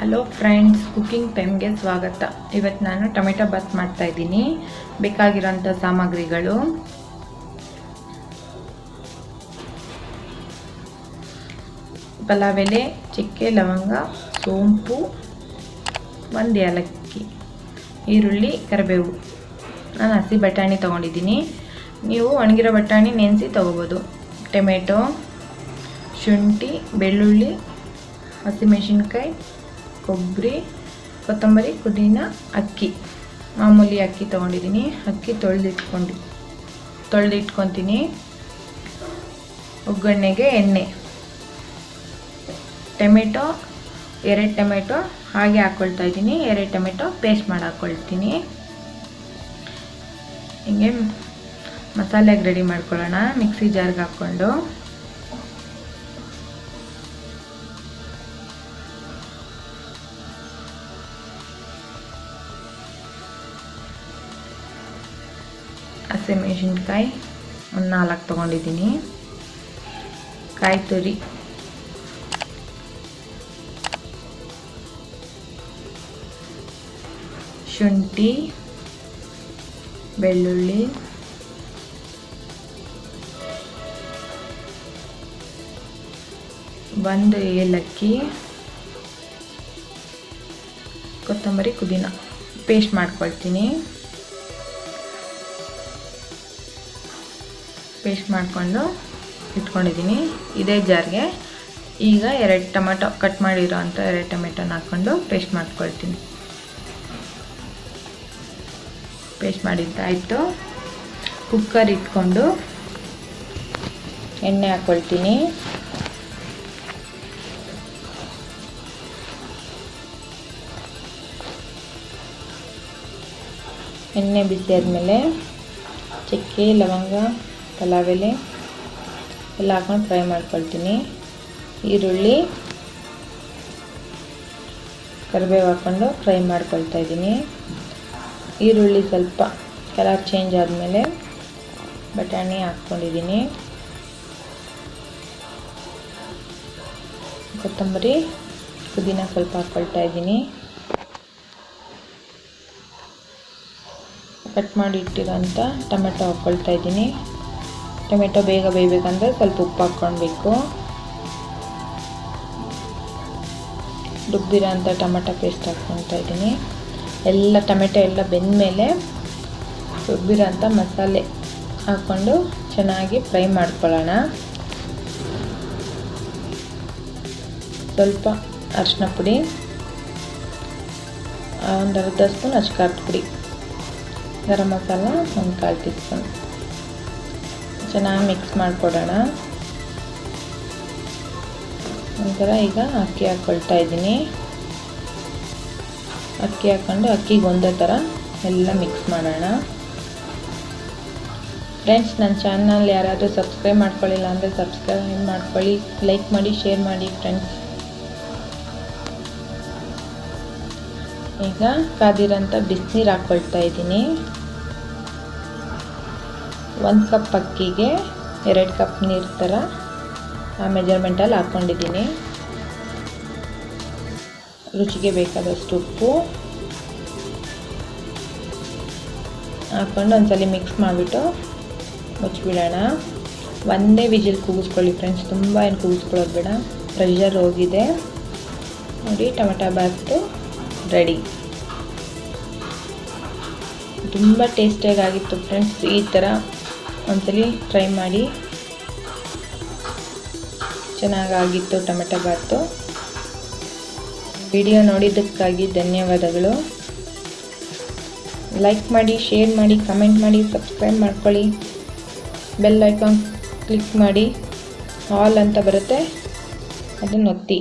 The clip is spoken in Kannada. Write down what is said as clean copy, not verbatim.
ಹಲೋ ಫ್ರೆಂಡ್ಸ್, ಕುಕಿಂಗ್ ಟೈಮ್ಗೆ ಸ್ವಾಗತ. ಇವತ್ತು ನಾನು ಟೊಮೆಟೊ ಬಾತ್ ಮಾಡ್ತಾ ಇದ್ದೀನಿ. ಬೇಕಾಗಿರೋಂಥ ಸಾಮಗ್ರಿಗಳು: ಪಲಾವ್ ಎಲೆ, ಚಕ್ಕೆ, ಲವಂಗ, ಸೋಂಪು, ಒಂದು ಏಲಕ್ಕಿ, ಈರುಳ್ಳಿ, ಕರಿಬೇವು. ನಾನು ಹಸಿ ಬಟಾಣಿ ತೊಗೊಂಡಿದ್ದೀನಿ, ನೀವು ಒಣಗಿರೋ ಬಟಾಣಿ ನೆನೆಸಿ ತೊಗೋಬೋದು. ಟೊಮೆಟೊ, ಶುಂಠಿ, ಬೆಳ್ಳುಳ್ಳಿ, ಹಸಿಮೆಣಸಿನ್ಕಾಯಿ, ಕೊಬ್ಬರಿ, ಕೊತ್ತಂಬರಿ, ಪುದೀನ, ಅಕ್ಕಿ. ಮಾಮೂಲಿ ಅಕ್ಕಿ ತೊಗೊಂಡಿದ್ದೀನಿ. ಅಕ್ಕಿ ತೊಳೆದಿಟ್ಕೊತೀನಿ. ಒಗ್ಗರಣೆಗೆ ಎಣ್ಣೆ, ಟೊಮೆಟೊ 2 ಟೊಮೆಟೊ ಹಾಗೆ ಹಾಕ್ಕೊಳ್ತಾ ಇದ್ದೀನಿ. 2 ಟೊಮೆಟೊ ಪೇಸ್ಟ್ ಮಾಡಿ ಹಾಕ್ಕೊಳ್ತೀನಿ. ಹಿಂಗೆ ಮಸಾಲೆಗೆ ರೆಡಿ ಮಾಡ್ಕೊಳ್ಳೋಣ. ಮಿಕ್ಸಿ ಜಾರ್ಗೆ ಹಾಕ್ಕೊಂಡು ಹಸಿಮೆಣಸಿನ್ಕಾಯಿ ಒಂದು 4 ತೊಗೊಂಡಿದ್ದೀನಿ. ಕಾಯಿ ತುರಿ, ಶುಂಠಿ, ಬೆಳ್ಳುಳ್ಳಿ, ಒಂದು ಏಲಕ್ಕಿ, ಕೊತ್ತಂಬರಿ, ಪುದೀನ ಪೇಸ್ಟ್ ಮಾಡ್ಕೊಳ್ತೀನಿ. ಪೇಸ್ಟ್ ಮಾಡಿಕೊಂಡು ಇಟ್ಕೊಂಡಿದ್ದೀನಿ. ಇದೇ ಜಾರ್ಗೆ ಈಗ 2 ಟೊಮೆಟೊ ಕಟ್ ಮಾಡಿರೋ ಅಂಥ 2 ಟೊಮೆಟೊನ ಹಾಕ್ಕೊಂಡು ಪೇಸ್ಟ್ ಮಾಡ್ಕೊಳ್ತೀನಿ. ಪೇಸ್ಟ್ ಮಾಡಿದ್ದಾಯಿತು. ಕುಕ್ಕರ್ ಇಟ್ಕೊಂಡು ಎಣ್ಣೆ ಹಾಕ್ಕೊಳ್ತೀನಿ. ಎಣ್ಣೆ ಬಿಸಿ ಆದಮೇಲೆ ಚಕ್ಕೆ, ಲವಂಗ, ಪಲಾವ್ ಎಲೆ ಎಲ್ಲ ಹಾಕೊಂಡು ಫ್ರೈ ಮಾಡ್ಕೊಳ್ತೀನಿ. ಈರುಳ್ಳಿ, ಕರಿಬೇವು ಹಾಕ್ಕೊಂಡು ಫ್ರೈ ಮಾಡ್ಕೊಳ್ತಾ ಇದ್ದೀನಿ. ಈರುಳ್ಳಿ ಸ್ವಲ್ಪ ಕಲರ್ ಚೇಂಜ್ ಆದಮೇಲೆ ಬಟಾಣಿ ಹಾಕ್ಕೊಂಡಿದ್ದೀನಿ. ಕೊತ್ತಂಬರಿ, ಪುದೀನ ಸ್ವಲ್ಪ ಹಾಕ್ಕೊಳ್ತಾ ಇದ್ದೀನಿ. ಕಟ್ ಮಾಡಿ ಇಟ್ಟಿರೋಂಥ ಟೊಮೆಟೊ ಹಾಕ್ಕೊಳ್ತಾ ಇದ್ದೀನಿ. ಟೊಮೆಟೊ ಬೇಗ ಬೇಯಬೇಕಂದ್ರೆ ಸ್ವಲ್ಪ ಉಪ್ಪು ಹಾಕ್ಕೊಳ್ಬೇಕು. ರುಬ್ಬಿರೋ ಅಂಥ ಟೊಮೆಟೊ ಪೇಸ್ಟ್ ಹಾಕ್ಕೊಳ್ತಾ ಇದ್ದೀನಿ. ಎಲ್ಲ ಟೊಮೆಟೊ ಎಲ್ಲ ಬೆಂದಮೇಲೆ ರುಬ್ಬಿರೋ ಅಂಥ ಮಸಾಲೆ ಹಾಕ್ಕೊಂಡು ಚೆನ್ನಾಗಿ ಫ್ರೈ ಮಾಡ್ಕೊಳ್ಳೋಣ. ಸ್ವಲ್ಪ ಅರಿಶಿನ ಪುಡಿ, ಒಂದು ಅರ್ಧ ಸ್ಪೂನ್ ಅಚ್ಕಾರದ ಪುಡಿ, ಗರಂ ಮಸಾಲ ಒಂದು 1/4 ಟೀ ಸ್ಪೂನ್ ಚೆನ್ನಾಗಿ ಮಿಕ್ಸ್ ಮಾಡಿಕೊಡೋಣ. ನಂತರ ಈಗ ಅಕ್ಕಿ ಹಾಕ್ಕೊಳ್ತಾ ಇದ್ದೀನಿ. ಅಕ್ಕಿ ಹಾಕ್ಕೊಂಡು ಅಕ್ಕಿಗೆ ಒಂದೇ ಥರ ಎಲ್ಲ ಮಿಕ್ಸ್ ಮಾಡೋಣ. ಫ್ರೆಂಡ್ಸ್, ನನ್ನ ಚಾನಲ್ ಯಾರಾದರೂ ಸಬ್ಸ್ಕ್ರೈಬ್ ಮಾಡ್ಕೊಳ್ಳಿಲ್ಲ ಅಂದರೆ ಸಬ್ಸ್ಕ್ರೈಬ್ ಮಾಡ್ಕೊಳ್ಳಿ, ಲೈಕ್ ಮಾಡಿ, ಶೇರ್ ಮಾಡಿ ಫ್ರೆಂಡ್ಸ್. ಈಗ ಕಾದಿರೋಂಥ ಬಿಸಿನೀರು ಹಾಕ್ಕೊಳ್ತಾ ಇದ್ದೀನಿ. 1 ಕಪ್ ಅಕ್ಕಿಗೆ 2 ಕಪ್ ನೀರು ಥರ ಆ ಮೆಜರ್ಮೆಂಟಲ್ಲಿ ಹಾಕ್ಕೊಂಡಿದ್ದೀನಿ. ರುಚಿಗೆ ಬೇಕಾದಷ್ಟು ಉಪ್ಪು ಹಾಕ್ಕೊಂಡು ಒಂದ್ಸಲ ಮಿಕ್ಸ್ ಮಾಡಿಬಿಟ್ಟು ಮುಚ್ಚಿಬಿಡೋಣ. ಒಂದೇ ವಿಜಿಲ್ ಕೂಗಿಸ್ಕೊಳ್ಳಿ ಫ್ರೆಂಡ್ಸ್, ತುಂಬ ಏನು ಕೂಗಿಸ್ಕೊಳ್ಳೋದು ಬೇಡ. ಪ್ರೆಷರ್ ಹೋಗಿದೆ ನೋಡಿ. ಟೊಮೆಟೊ ಬಾತು ರೆಡಿ. ತುಂಬ ಟೇಸ್ಟಿಯಾಗಿತ್ತು ಫ್ರೆಂಡ್ಸ್. ಈ ಥರ ಒಂದ್ಸಲಿ ಟ್ರೈ ಮಾಡಿ. ಚೆನ್ನಾಗಾಗಿತ್ತು ಟೊಮೆಟೊ ಬಾತು. ವಿಡಿಯೋ ನೋಡಿದ್ದಕ್ಕಾಗಿ ಧನ್ಯವಾದಗಳು. ಲೈಕ್ ಮಾಡಿ, ಶೇರ್ ಮಾಡಿ, ಕಮೆಂಟ್ ಮಾಡಿ, ಸಬ್ಸ್ಕ್ರೈಬ್ ಮಾಡ್ಕೊಳ್ಳಿ. ಬೆಲ್ ಐಕಾನ್ ಕ್ಲಿಕ್ ಮಾಡಿ, ಆಲ್ ಅಂತ ಬರುತ್ತೆ, ಅದನ್ನು ಒತ್ತಿ.